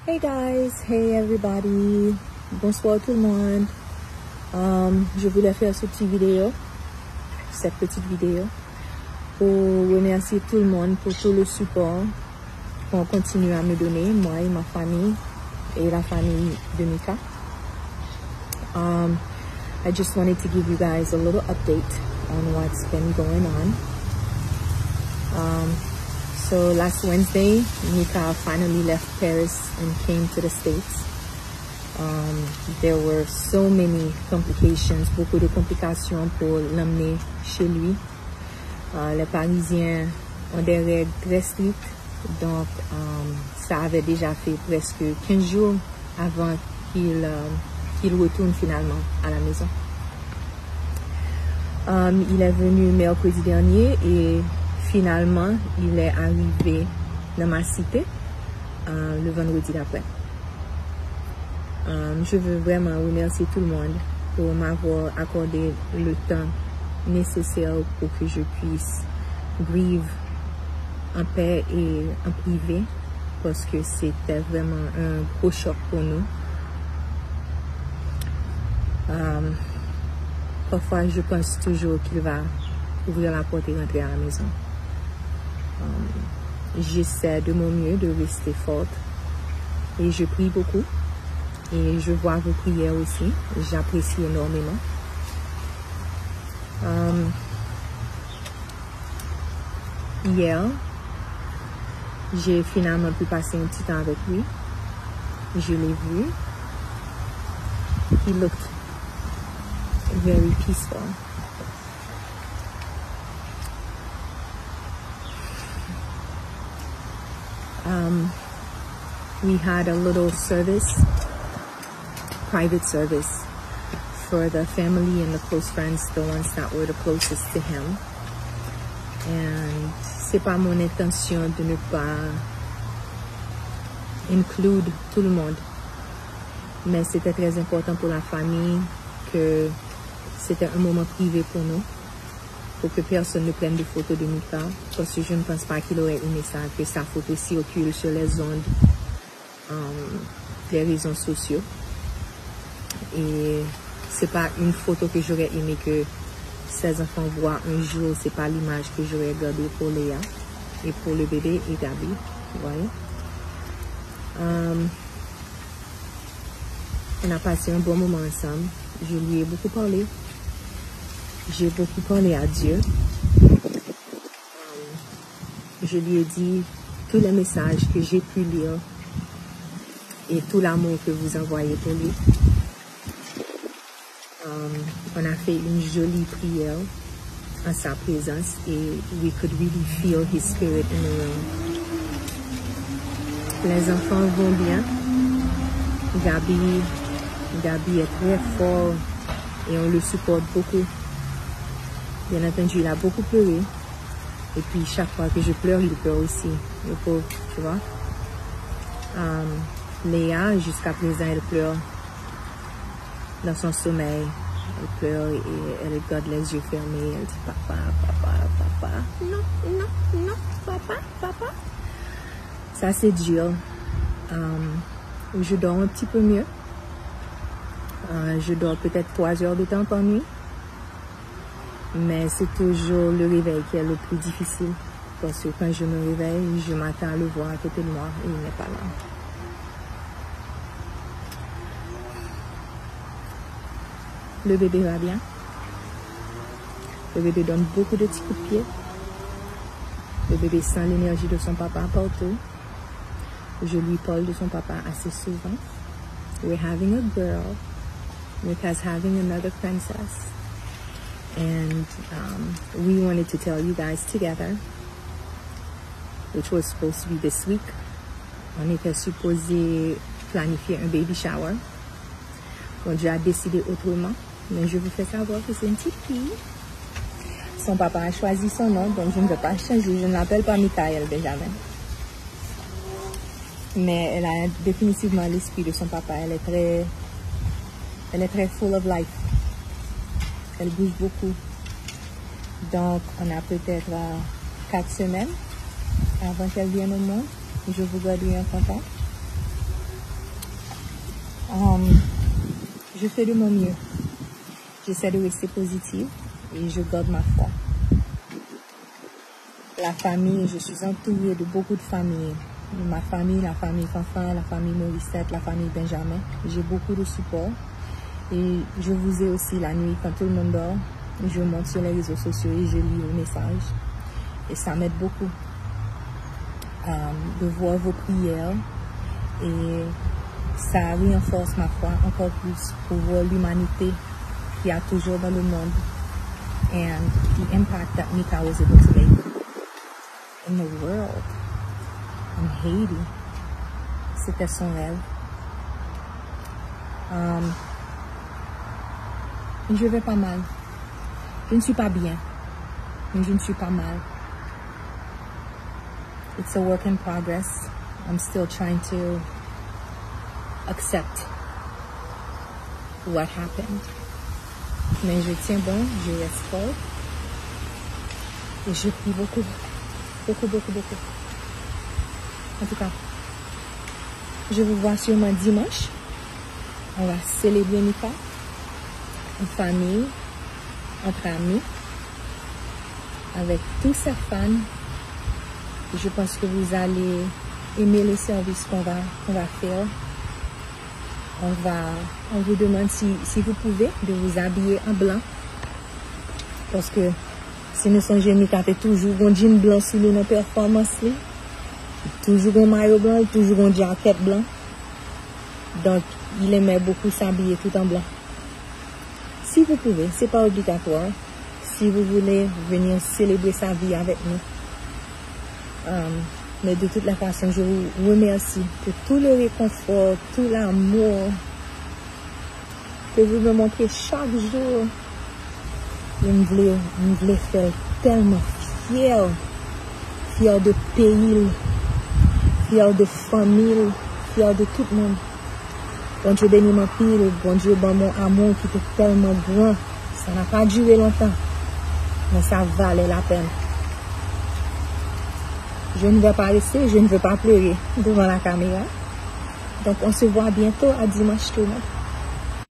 Hey guys, hey everybody, bonsoir tout le monde. Je voulais faire cette petite vidéo pour remercier tout le monde pour tout le support qu'on continue à me donner, moi et ma famille et la famille de Mika. I just wanted to give you guys a little update on what's been going on. So last Wednesday, Mika finally left Paris and came to the States. There were so many complications, beaucoup de complications pour l'emmener chez lui. Les Parisiens ont des règles très strictes, donc ça avait déjà fait presque 15 jours avant qu'il retourne finalement à la maison. Il est venu mercredi dernier et finalement, il est arrivé dans ma cité le vendredi d'après. Je veux vraiment remercier tout le monde pour m'avoir accordé le temps nécessaire pour que je puisse vivre en paix et en privé, parce que c'était vraiment un gros choc pour nous. Parfois, je pense toujours qu'il va ouvrir la porte et rentrer à la maison. J'essaie de mon mieux de rester forte et je prie beaucoup et je vois vos prières aussi, j'apprécie énormément. Hier, j'ai finalement pu passer un petit temps avec lui. Je l'ai vu. He looked very peaceful. We had a little service, private service, for the family and the close friends, the ones that were the closest to him. And c'est pas mon intention de ne pas inclure tout le monde, mais c'était très important pour la famille que c'était un moment privé pour nous, pour que personne ne prenne de photos de Mika, parce que je ne pense pas qu'il aurait aimé ça, que sa photo circule sur les ondes, les réseaux sociaux. Et c'est pas une photo que j'aurais aimé que ses enfants voient un jour, c'est pas l'image que j'aurais gardée pour Léa et pour le bébé et Gabi, vous voyez. On a passé un bon moment ensemble, je lui ai beaucoup parlé. J'ai beaucoup parlé à Dieu. Je lui ai dit tous les messages que j'ai pu lire et tout l'amour que vous envoyez pour lui. On a fait une jolie prière en sa présence et we could really feel his spirit in the room. Les enfants vont bien. Gabi est très fort et on le supporte beaucoup. Bien entendu, il a beaucoup pleuré. Et puis, chaque fois que je pleure, il pleure aussi. Le pauvre, tu vois. Léa, jusqu'à présent, elle pleure dans son sommeil. Elle pleure et elle garde les yeux fermés. Elle dit, papa, papa, papa. Non, non, non, papa, papa. Ça, c'est dur. Je dors un petit peu mieux. Je dors peut-être 3 heures de temps par nuit. Mais c'est toujours le réveil qui est le plus difficile. Parce que quand je me réveille, je m'attends à le voir à côté de moi et il n'est pas là. Le bébé va bien. Le bébé donne beaucoup de petits coups de pied. Le bébé sent l'énergie de son papa partout. Je lui parle de son papa assez souvent. We're having a girl. Mika's having another princess. And we wanted to tell you guys together, which was supposed to be this week. On était supposé planifier un baby shower. Bon, Dieu a décidé autrement, mais je vous fais savoir que c'est une petite fille. Son papa a choisi son nom, donc je ne vais pas changer. Je ne l'appelle pas Michael Benjamin. Mais elle a définitivement l'esprit de son papa. Elle est très full of life. Elle bouge beaucoup. Donc, on a peut-être 4 semaines avant qu'elle vienne au monde. Je vous garde en contact. Je fais de mon mieux. J'essaie de rester positive et je garde ma foi. La famille, je suis entourée de beaucoup de familles. Ma famille, la famille Fanfan, la famille Morissette, la famille Benjamin. J'ai beaucoup de support. Et je vous ai aussi la nuit, quand tout le monde dort, je monte sur les réseaux sociaux et je lis vos messages. Et ça m'aide beaucoup de voir vos prières. Et ça renforce ma foi encore plus pour voir l'humanité qu'il y a toujours dans le monde. And the impact that Mika was able to make in the world. En Haiti. C'était son rêve. Je vais pas mal. Je ne suis pas bien. Mais je ne suis pas mal. It's a work in progress. I'm still trying to accept what happened. Mais je tiens bon, je reste fort. Et je prie beaucoup. Beaucoup, beaucoup, beaucoup. En tout cas, je vous vois sûrement dimanche. On va célébrer Mika. En famille, entre amis, avec tous ses fans. Je pense que vous allez aimer le service qu'on va faire. On vous demande si vous pouvez de vous habiller en blanc. Parce que si nous sommes jeunes, Mika fait toujours un jean blanc sur nos performances. Toujours un maillot blanc, toujours un jacket blanc. Donc, il aimait beaucoup s'habiller tout en blanc. Si vous pouvez, c'est pas obligatoire. Si vous voulez venir célébrer sa vie avec nous. Mais de toute la façon, je vous remercie pour tout le réconfort, tout l'amour que vous me montrez chaque jour. Je me voulais faire tellement fier. Fier de pays, fier de famille, fier de tout le monde. Bon Dieu bénit mon pile, bon Dieu bon mon amour qui était tellement grand. Ça n'a pas duré longtemps, mais ça valait la peine. Je ne vais pas rester, je ne veux pas pleurer devant la caméra. Donc on se voit bientôt à dimanche tout le monde.